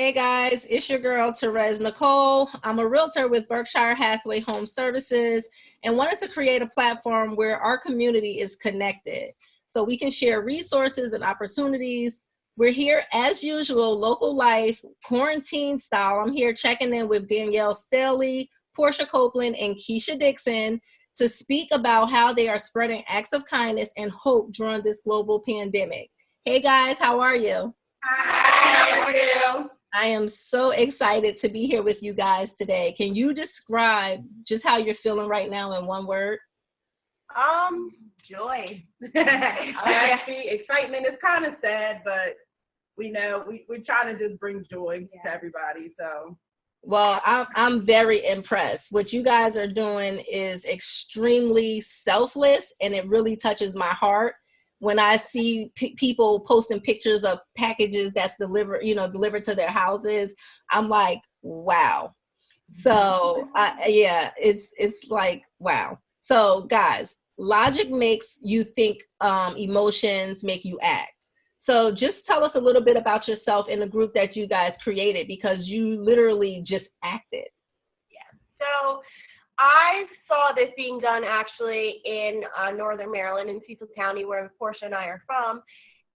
Hey guys, it's your girl Terez Nicole. I'm a realtor with Berkshire Hathaway Home Services and wanted to create a platform where our community is connected so we can share resources and opportunities. We're here as usual, local life, quarantine style. I'm here checking in with Danielle, Staley, Porsche, Copeland, and Keisha, Dixon to speak about how they are spreading acts of kindness and hope during this global pandemic. Hey guys, how are you? Hi, how are you? I am so excited to be here with you guys today. Can you describe just how you're feeling right now in one word? Joy. Happy, excitement is kind of sad, but we know we're trying to just bring joy to everybody. So, well, I'm very impressed. What you guys are doing is extremely selfless, and it really touches my heart when I see people posting pictures of packages that's delivered to their houses. I'm like, wow. So yeah, it's like, wow. So guys, logic makes you think, emotions make you act. So just tell us a little bit about yourself in the group that you guys created, because you literally just acted. Yeah. So I saw this being done actually in Northern Maryland in Cecil County, where Porsche and I are from.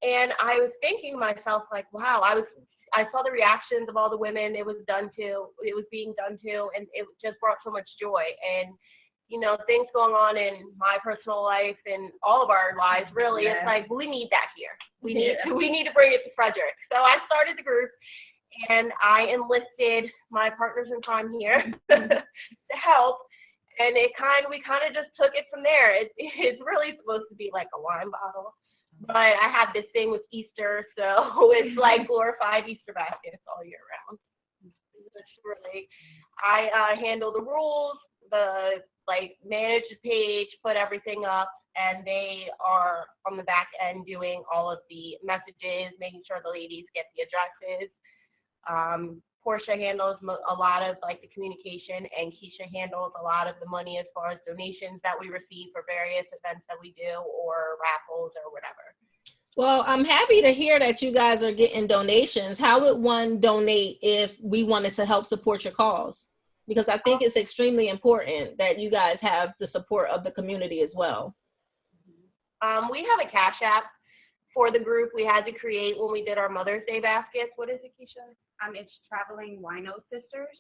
And I was thinking to myself, like, wow, I saw the reactions of all the women it was being done to, and it just brought so much joy. And, you know, things going on in my personal life and all of our lives, really, It's like, we need that here. We need to bring it to Frederick. So I started the group, and I enlisted my partners in crime here to help. And we kind of just took it from there. It's really supposed to be like a wine bottle, but I have this thing with Easter, so it's like glorified Easter baskets all year round. Literally, I handle the rules, manage the page, put everything up, and they are on the back end doing all of the messages, making sure the ladies get the addresses. Porsche handles a lot of like the communication, and Keisha handles a lot of the money as far as donations that we receive for various events that we do or raffles or whatever. Well, I'm happy to hear that you guys are getting donations. How would one donate if we wanted to help support your cause? Because I think it's extremely important that you guys have the support of the community as well. We have a Cash App for the group we had to create when we did our Mother's Day baskets. What is it, Keisha? it's TravelingWinoSisters.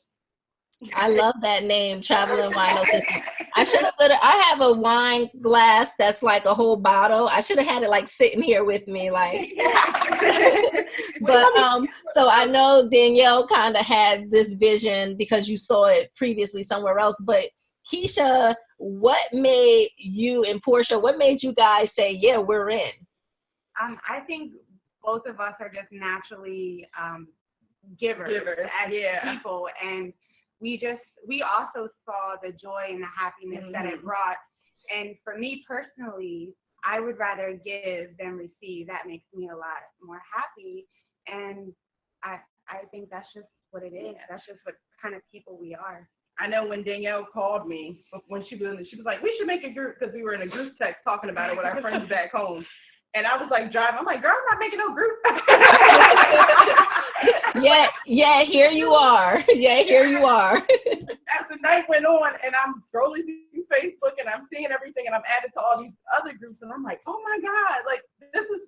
I love that name, TravelingWinoSisters. I have a wine glass that's like a whole bottle. I should have had it like sitting here with me, like. But so I know Danielle kind of had this vision because you saw it previously somewhere else. But Keisha, what made you and Porsche, what made you guys say, yeah, we're in? I think both of us are just naturally givers as people, and we also saw the joy and the happiness that it brought. And for me personally, I would rather give than receive. That makes me a lot more happy, and I think that's just what it is. That's just what kind of people we are. I know when Danielle called me, when she was like, we should make a group, because we were in a group text talking about it with our friends back home. And I was like driving. I'm like, girl, I'm not making no group. Yeah, here you are. Yeah, here you are. As the night went on, and I'm scrolling through Facebook, and I'm seeing everything, and I'm added to all these other groups, and I'm like, oh my God, like this is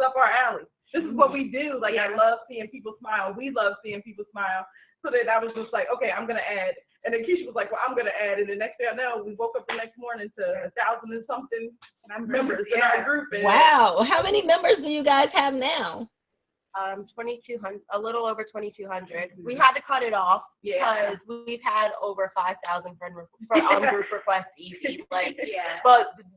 up our alley. This is what we do. Like, I love seeing people smile. We love seeing people smile. So then I was just like, okay, I'm gonna add. And then Keisha was like, well, I'm going to add. And the next thing I know, we woke up the next morning to 1,000 and something members in our group. And wow. How many members do you guys have now? 2,200, a little over 2,200. We had to cut it off because we've had over 5,000 group requests easy. But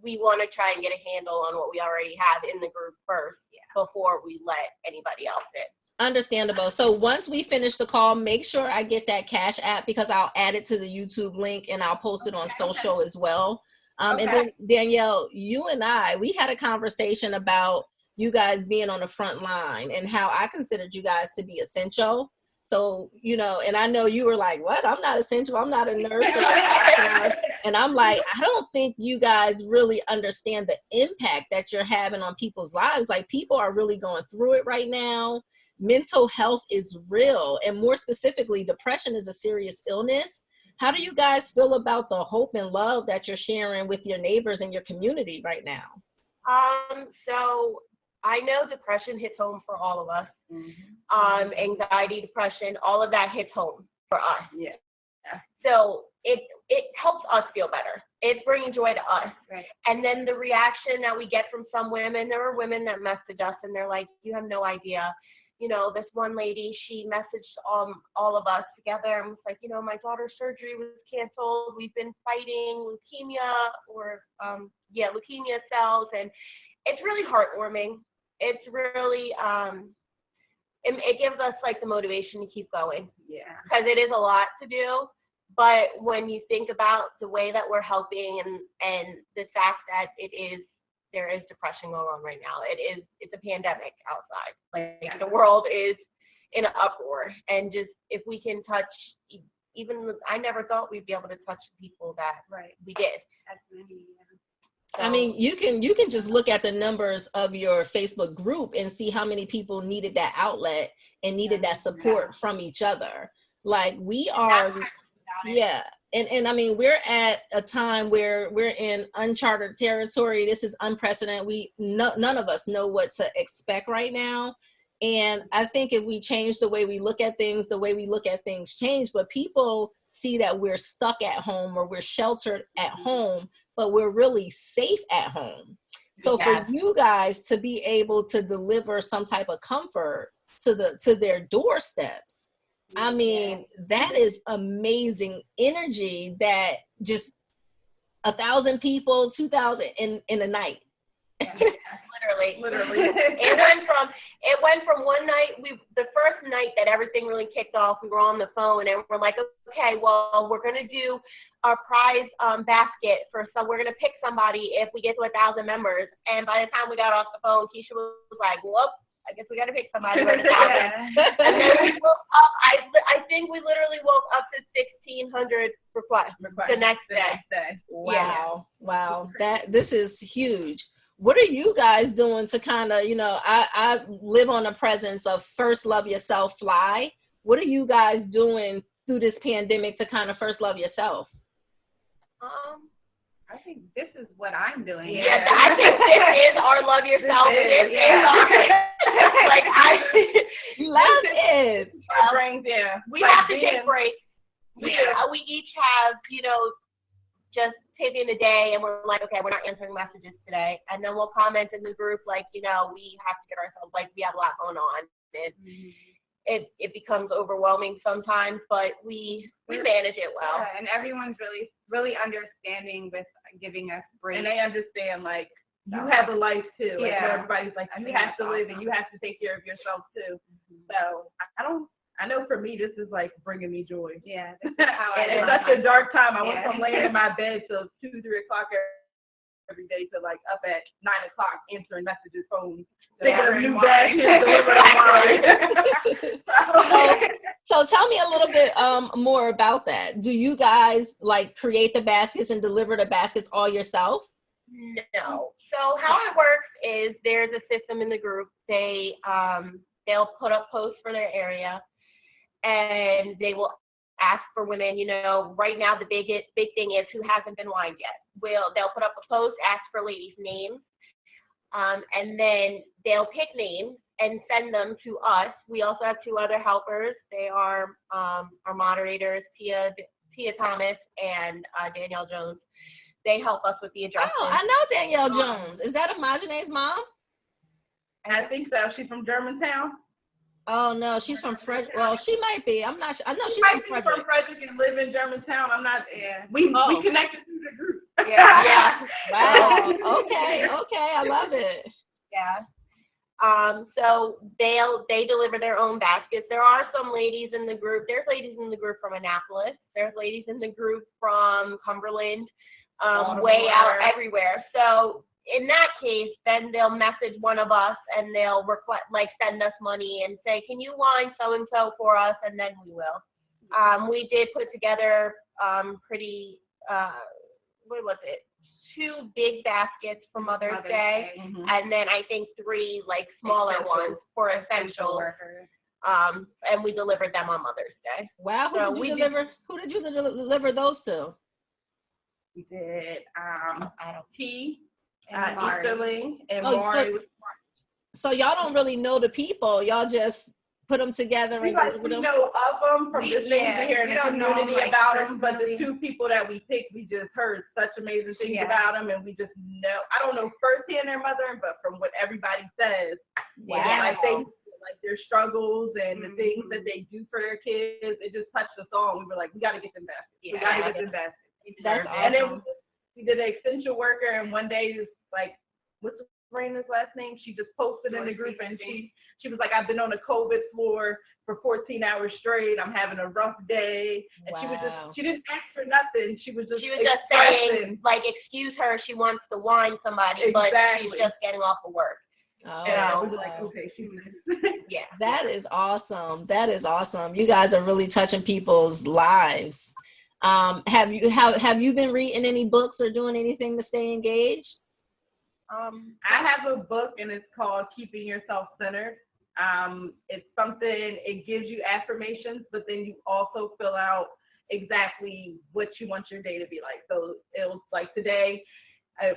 we want to try and get a handle on what we already have in the group first before we let anybody else in. Understandable. So once we finish the call, make sure I get that Cash App, because I'll add it to the YouTube link and I'll post it on social as well. And then Danielle, you and we had a conversation about you guys being on the front line and how I considered you guys to be essential. So, you know, and I know you were like, what? I'm not essential. I'm not a nurse or a doctor. And I'm like, I don't think you guys really understand the impact that you're having on people's lives. Like, people are really going through it right now. Mental health is real. And more specifically, depression is a serious illness. How do you guys feel about the hope and love that you're sharing with your neighbors and your community right now? So I know depression hits home for all of us. Anxiety, depression, all of that hits home for us. Yeah. So it helps us feel better. It's bringing joy to us. Right. And then the reaction that we get from some women, there were women that message us and they're like, you have no idea. You know, this one lady, she messaged all of us together and was like, you know, my daughter's surgery was canceled. We've been fighting leukemia leukemia cells. And it's really heartwarming. It's really, it gives us like the motivation to keep going. Yeah. Because it is a lot to do. But when you think about the way that we're helping and the fact that there is depression going on right now. It's a pandemic outside. Like the world is in an uproar. And just if we can touch, I never thought we'd be able to touch the people that we did. I mean, you can just look at the numbers of your Facebook group and see how many people needed that outlet and needed that support from each other. Like we are, yeah. And I mean, we're at a time where we're in uncharted territory. This is unprecedented. None of us know what to expect right now. And I think if we change the way we look at things, the way we look at things change. But people see that we're stuck at home or we're sheltered at home, but we're really safe at home. So for you guys to be able to deliver some type of comfort to their doorsteps, I mean, that is amazing energy that just 1,000 people, 2,000 in a night. Literally. It went from one night, the first night that everything really kicked off, we were on the phone and we're like, okay, well, we're going to do our prize basket we're going to pick somebody if we get to 1,000 members. And by the time we got off the phone, Keisha was like, whoop, I guess we got to pick somebody. And then we woke up, I think we literally woke up to 1,600 requests the next day. Wow. This is huge. What are you guys doing to kind of, I live on the presence of first love yourself, fly. What are you guys doing through this pandemic to kind of first love yourself? I think this is what I'm doing. Yeah, I think this is our love yourself. This is our, like, love it. We have to take breaks. We each have, just taking a day and we're like, okay, we're not answering messages today. And then we'll comment in the group, like, we have to get ourselves, like, we have a lot going on. It becomes overwhelming sometimes, but we manage it well. Yeah, and everyone's really, really understanding with giving us breaks. And they understand, like, you have a life too. Like, everybody's like, you have to live and you have to take care of yourself too. So I know for me, this is like bringing me joy. Yeah. And it's such a dark time. I went from laying in my bed till 2, 3 o'clock every day to like up at 9 o'clock answering messages, phones. New So tell me a little bit more about that. Do you guys like create the baskets and deliver the baskets all yourself? No. So how it works is there's a system in the group. They'll put up posts for their area and they will ask for women. Right now the big thing is who hasn't been wined yet. They'll put up a post, ask for ladies' names, and then they'll pick names and send them to us. We also have 2 other helpers. They are our moderators, Tia Thomas and Danielle Jones. They help us with the addresses. Oh, I know Danielle Jones. Is that Imagine's mom? I think so. She's from Germantown. Oh no, she's from Frederick. Well, she might be. I'm not sure. I know she's from Frederick. From Frederick and live in Germantown. I'm not. Yeah, we connected through the group. Yeah. Wow. Okay. I love it. Yeah. So they deliver their own baskets. There are some ladies in the group. There's ladies in the group from Annapolis. There's ladies in the group from Cumberland. Way out everywhere. So in that case, then they'll message one of us and they'll request, like, send us money and say, can you wine so-and-so for us? And then we will. We did put together pretty, what was it? 2 big baskets for Mother's Day. Mm-hmm. And then I think 3 like smaller ones for essential workers. And we delivered them on Mother's Day. Wow, who did you deliver those to? We did T, Easterling, and Maury. So y'all don't really know the people. Y'all just put them together and deliver them? We know of them from the things we hear in the community about them, but the 2 people that we picked, we just heard such amazing things about them, and we just know. I don't know firsthand their mother, but from what everybody says, like their struggles and the things that they do for their kids, it just touched us all. We were like, we got to get them back. We got to get them back. That's awesome. And then we did an essential worker, and one day, like, what's Raina's last name? She just posted in the group, and she was like, I've been on a COVID floor for 14 hours straight. I'm having a rough day. And she didn't ask for nothing. She was just saying, like, excuse her. She wants to whine somebody, but she's just getting off of work. Oh, and we were like, okay, she's yeah. That is awesome. That is awesome. You guys are really touching people's lives. Have you been reading any books or doing anything to stay engaged? I have a book, and it's called Keeping Yourself Centered. It's something, it gives you affirmations, but then you also fill out exactly what you want your day to be like. So it was like today, I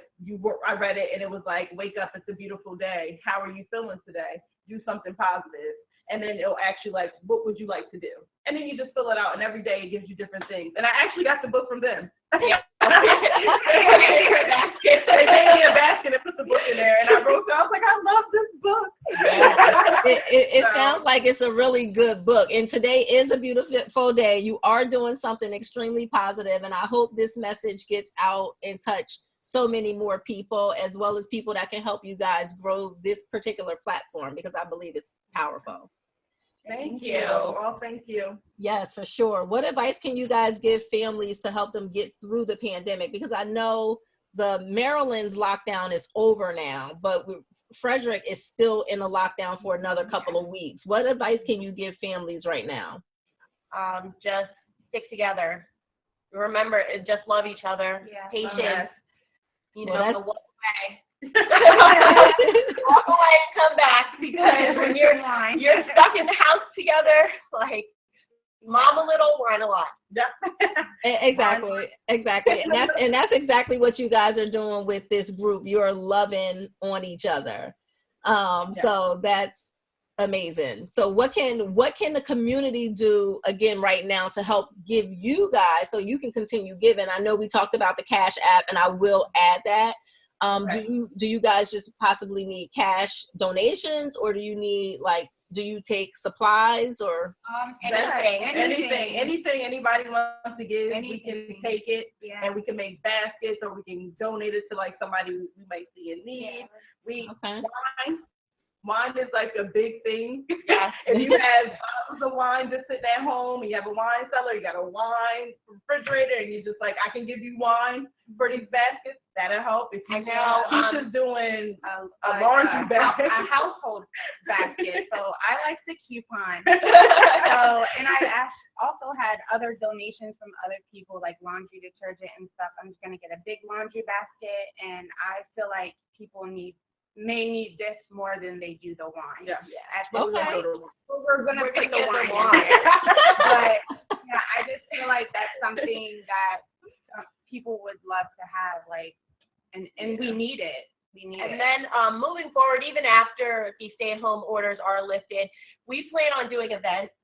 read it, and it was like, wake up, it's a beautiful day. How are you feeling today? Do something positive. And then it'll ask you, like, what would you like to do? And then you just fill it out, and every day it gives you different things. And I actually got the book from them. They gave me a basket and put the book in there, and I wrote it. I was like, I love this book. It sounds like it's a really good book. And today is a beautiful day. You are doing something extremely positive, and I hope this message gets out and touch so many more people, as well as people that can help you guys grow this particular platform, because I believe it's powerful. Thank you. Well, thank you. Yes, for sure. What advice can you guys give families to help them get through the pandemic? Because I know the Maryland's lockdown is over now, but Frederick is still in a lockdown for another couple of weeks. What advice can you give families right now? Just stick together. Remember, just love each other. Yeah. Patience. You know, walk away. Walk away and come back, because when you're stuck in the house together, like, mom a little, whine a lot. Exactly. And that's exactly what you guys are doing with this group. You're loving on each other. So that's amazing. So what can the community do again right now to help give you guys so you can continue giving? I know we talked about the Cash App, and I will add that. Do you guys just possibly need cash donations, or do you take supplies, or anything anybody wants to give, we can take it, and we can make baskets, or we can donate it to like somebody we might see in need. Wine is like a big thing. Yeah. If you have bottles of wine just sitting at home, and you have a wine cellar, you got a wine refrigerator, and you're just like, I can give you wine for these baskets, that'll help. If you know, Keisha's doing a laundry basket, a household basket. So I like the coupon. And I also had other donations from other people, like laundry detergent and stuff. I'm just gonna get a big laundry basket, and I feel like people may need this more than they do the wine. Yeah. Okay. So we're gonna put the wine in there. But yeah, I just feel like that's something that people would love to have, like, and we need it. And then moving forward, even after the stay-at-home orders are lifted, we plan on doing events.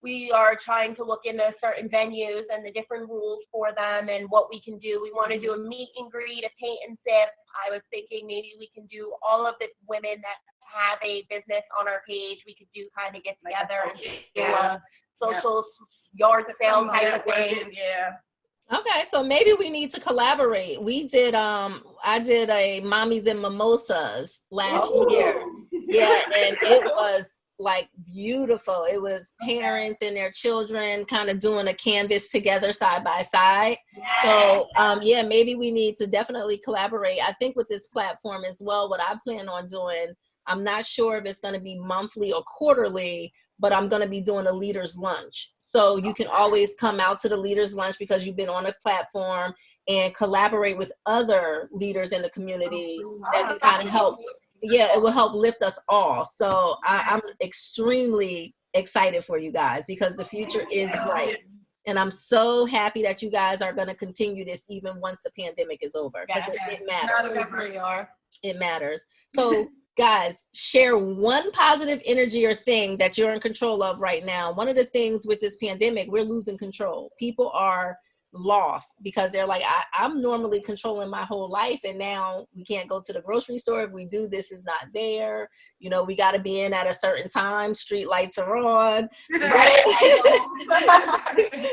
We are trying to look into certain venues and the different rules for them and what we can do. We want to do a meet and greet, a paint and sip. I was thinking maybe we can do all of the women that have a business on our page. We could do kind of get together and do a social yard sale type of thing. Yeah. Okay, so maybe we need to collaborate. We did I did a Mommies and Mimosas last year. Yeah, and it was like beautiful. It was parents and their children kind of doing a canvas together side by side. So yeah, maybe we need to definitely collaborate. I think with this platform as well, what I plan on doing, I'm not sure if it's going to be monthly or quarterly, but I'm going to be doing a leaders lunch. So you can always come out to the leaders lunch because you've been on a platform, and collaborate with other leaders in the community that can kind of help. Yeah, it will help lift us all. So I'm extremely excited for you guys because the future is bright. And I'm so happy that you guys are going to continue this even once the pandemic is over, because it matters. It matters. So guys, share one positive energy or thing that you're in control of right now. One of the things with this pandemic, we're losing control. People are lost because they're like, I'm normally controlling my whole life, and now we can't go to the grocery store. If we do, this is not there. You know, we got to be in at a certain time. Street lights are on.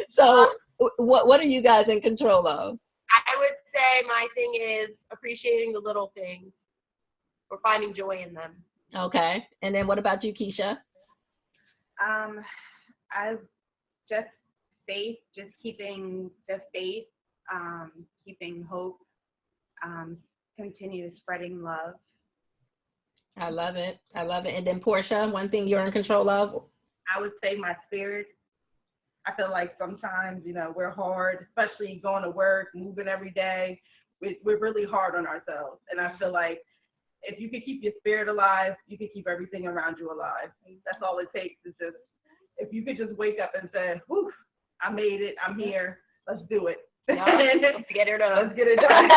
So what are you guys in control of? I would say my thing is appreciating the little things or finding joy in them. Okay. And then what about you, Keisha? I've just faith, just keeping the faith, keeping hope, continue spreading love. I love it. I love it. And then Portia, one thing you're in control of? I would say my spirit. I feel like sometimes, you know, we're hard, especially going to work, moving every day. We're really hard on ourselves. And I feel like if you could keep your spirit alive, you could keep everything around you alive. That's all it takes is just, if you could just wake up and say, whew, I made it, I'm here, let's do it. Yeah, let's get it done. Let's get it done.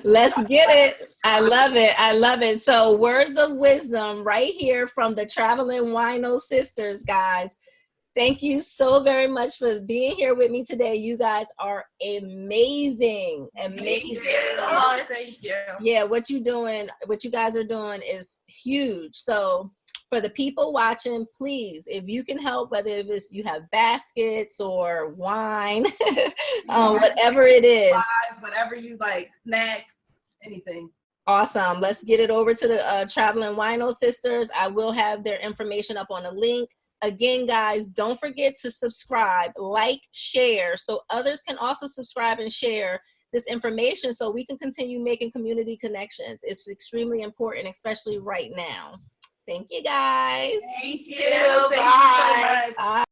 Let's get it. I love it. I love it. So words of wisdom right here from the Traveling Wino Sisters, guys. Thank you so very much for being here with me today. You guys are amazing. Amazing. Oh, thank you. Yeah, what you guys are doing is huge. So for the people watching, please, if you can help, whether it's you have baskets or wine, whatever it is. Whatever you like, snacks, anything. Awesome. Let's get it over to the Traveling Wino Sisters. I will have their information up on a link. Again, guys, don't forget to subscribe, like, share, so others can also subscribe and share this information so we can continue making community connections. It's extremely important, especially right now. Thank you, guys. Thank you. Bye. Thank you so much. Bye.